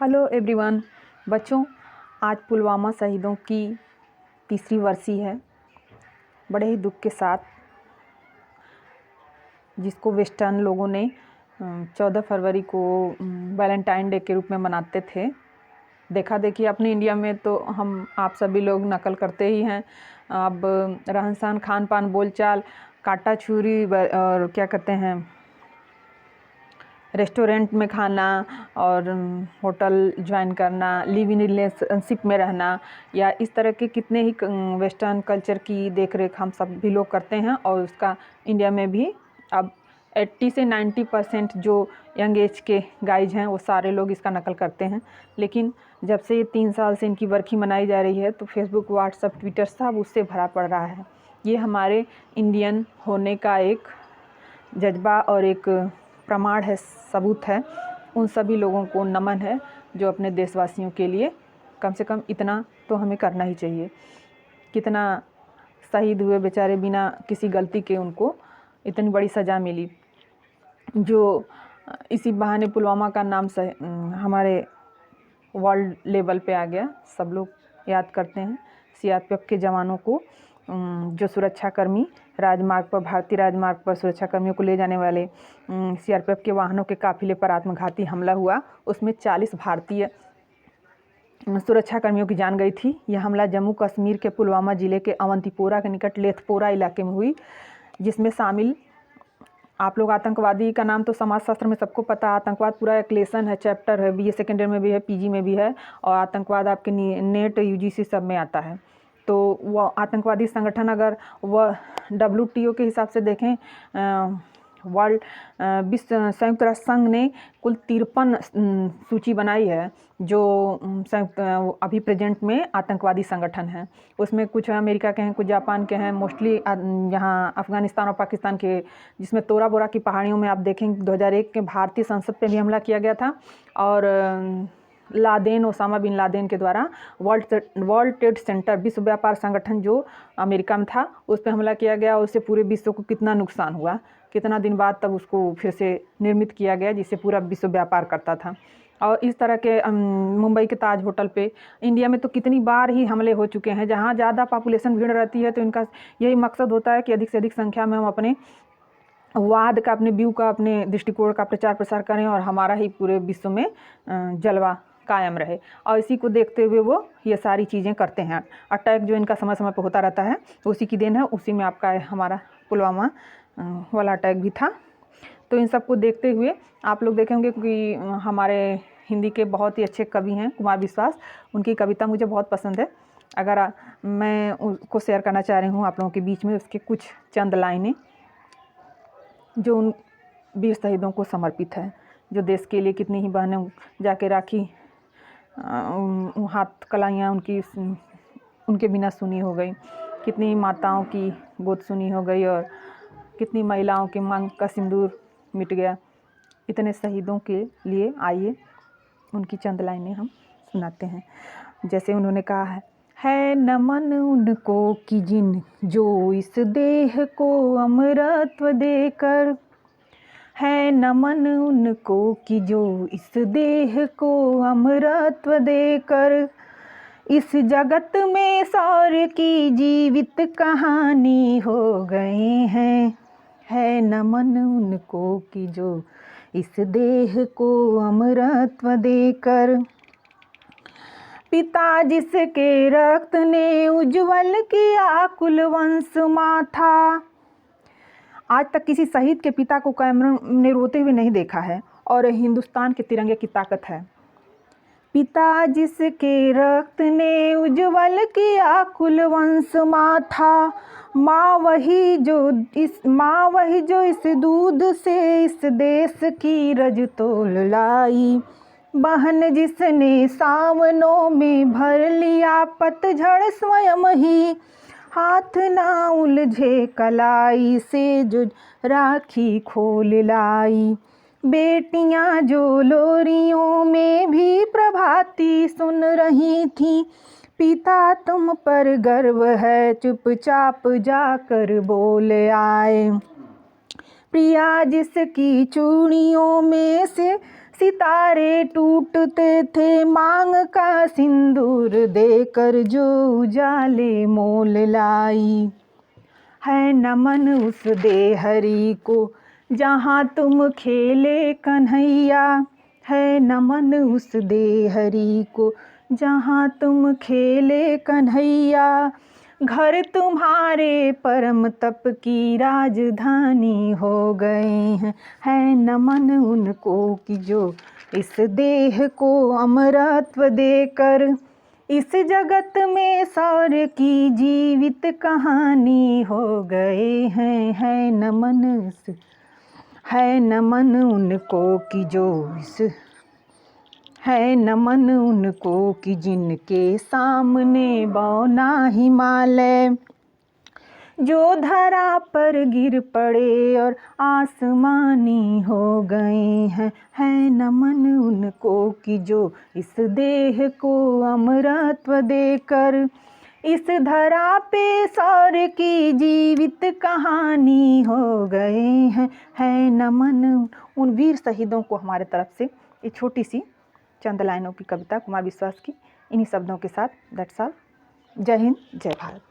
Hello everyone. बच्चों, आज पुलवामा शहीदों की तीसरी वर्षी है। बड़े ही दुख के साथ, जिसको वेस्टर्न लोगों ने 14 फरवरी को वैलेंटाइन डे के रूप में मनाते थे। देखा देखी अपने इंडिया में तो हम आप सभी लोग नकल करते ही हैं। अब रहन सहन, खान पान, बोलचाल, काटा छुरी और क्या कहते हैं, रेस्टोरेंट में खाना और होटल ज्वाइन करना, लिव इन रिलेशनशिप में रहना, या इस तरह के कितने ही वेस्टर्न कल्चर की देख रेख हम सब भी लोग करते हैं। और उसका इंडिया में भी अब 80 से 90% जो यंग एज के गाइज हैं वो सारे लोग इसका नकल करते हैं। लेकिन जब से ये 3 साल से इनकी वर्षी मनाई जा रही है तो फेसबुक, व्हाट्सअप, ट्विटर सब उससे भरा पड़ रहा है। ये हमारे इंडियन होने का एक जज्बा और एक प्रमाण है, सबूत है। उन सभी लोगों को नमन है जो अपने देशवासियों के लिए कम से कम इतना तो हमें करना ही चाहिए। कितना शहीद हुए बेचारे, बिना किसी गलती के उनको इतनी बड़ी सज़ा मिली। जो इसी बहाने पुलवामा का नाम हमारे वर्ल्ड लेवल पे आ गया। सब लोग याद करते हैं सीआरपीएफ के जवानों को, जो सुरक्षाकर्मी राजमार्ग पर, भारतीय राजमार्ग पर सुरक्षाकर्मियों को ले जाने वाले सीआरपीएफ के वाहनों के काफिले पर आत्मघाती हमला हुआ। उसमें 40 भारतीय सुरक्षाकर्मियों की जान गई थी। यह हमला जम्मू कश्मीर के पुलवामा जिले के अवंतीपोरा के निकट लेथपोरा इलाके में हुई, जिसमें शामिल आप लोग, आतंकवादी का नाम तो समाजशास्त्र में सबको पता है। आतंकवाद पूरा एक लेसन है, चैप्टर है, बीए सेकेंड ईयर में भी है, पीजी में भी है, और आतंकवाद आपके नेट, यूजीसी सब में आता है। तो वह आतंकवादी संगठन, अगर वह WTO के हिसाब से देखें, वर्ल्ड विश्व संयुक्त राष्ट्र संघ ने कुल 53 सूची बनाई है जो संयुक्त अभी प्रेजेंट में आतंकवादी संगठन हैं। उसमें कुछ अमेरिका के हैं, कुछ जापान के हैं, मोस्टली यहाँ अफ़गानिस्तान और पाकिस्तान के, जिसमें तोरा बोरा की पहाड़ियों में आप देखेंगे 2001 के भारतीय संसद पे भी हमला किया गया था। और लादेन, ओसामा बिन लादेन के द्वारा वर्ल्ड ट्रेड सेंटर, विश्व व्यापार संगठन जो अमेरिका में था, उस पर हमला किया गया। उससे पूरे विश्व को कितना नुकसान हुआ, कितना दिन बाद तब उसको फिर से निर्मित किया गया, जिससे पूरा विश्व व्यापार करता था। और इस तरह के मुंबई के ताज होटल पे इंडिया में तो कितनी बार ही हमले हो चुके हैं। जहाँ ज़्यादा पॉपुलेशन भीड़ रहती है तो इनका यही मकसद होता है कि अधिक से अधिक संख्या में हम अपने वाद का, अपने व्यू का, अपने दृष्टिकोण का प्रचार प्रसार करें और हमारा ही पूरे विश्व में जलवा कायम रहे। और इसी को देखते हुए वो ये सारी चीज़ें करते हैं। अटैक जो इनका समय समय पर होता रहता है उसी की देन है। उसी में आपका हमारा पुलवामा वाला अटैक भी था। तो इन सब को देखते हुए आप लोग देखेंगे कि हमारे हिंदी के बहुत ही अच्छे कवि हैं कुमार विश्वास, उनकी कविता मुझे बहुत पसंद है। अगर मैं उसको शेयर करना चाह रही हूँ आप लोगों के बीच में, उसके कुछ चंद लाइनें जो उन वीर शहीदों को समर्पित है, जो देश के लिए कितनी ही बहनें जाके राखी, हाथ कलाइयाँ उनके बिना सुनी हो गई, कितनी ही माताओं की गोद सुनी हो गई, और कितनी महिलाओं के मांग का सिंदूर मिट गया। इतने शहीदों के लिए आइए उनकी चंद लाइनें हम सुनाते हैं। जैसे उन्होंने कहा है नमन उनको कि जिन जो इस देह को अमरत्व देकर, है नमन उनको कि जो इस देह को अमरत्व देकर इस जगत में सौर की जीवित कहानी हो गए हैं। है नमन उनको कि जो इस देह को अमरत्व देकर, पिता जिसके रक्त ने उज्जवल किया कुल वंश माथा। आज तक किसी शहीद के पिता को कैमरा ने रोते हुए नहीं देखा है, और हिंदुस्तान के तिरंगे की ताकत है। पिता जिसके रक्त ने उज्जवल किया कुल वंश माथा, माँ वही जो इस दूध से इस देश की रज तोल लाई, बहन जिसने सावनों में भर लिया पतझड़ स्वयं ही, हाथ ना उलझे कलाई से जो राखी खोल लाई, बेटियां जो लोरियों में भी प्रभाती सुन रही थी, पिता तुम पर गर्व है चुपचाप जाकर बोल आए। प्रिया जिसकी चूड़ियों में से सितारे टूटते थे मांग का सिंदूर देकर जो उजाले मोल लाई। है नमन उस देहरी को जहाँ तुम खेले कन्हैया, है नमन उस देहरी को जहाँ तुम खेले कन्हैया। घर तुम्हारे परम तप की राजधानी हो गए हैं, है नमन उनको कि जो इस देह को अमरत्व देकर इस जगत में शौर्य की जीवित कहानी हो गए हैं। है नमन उनको कि जो इस है नमन उनको कि जिनके सामने बौना हिमालय जो धरा पर गिर पड़े और आसमानी हो गए हैं। है नमन उनको कि जो इस देह को अमरत्व देकर इस धरा पे शौर्य की जीवित कहानी हो गए हैं। है नमन उन वीर शहीदों को हमारे तरफ से ये छोटी सी चंद लाइनों की कविता कुमार विश्वास की इन्हीं शब्दों के साथ। That's all. जय हिंद, जय भारत।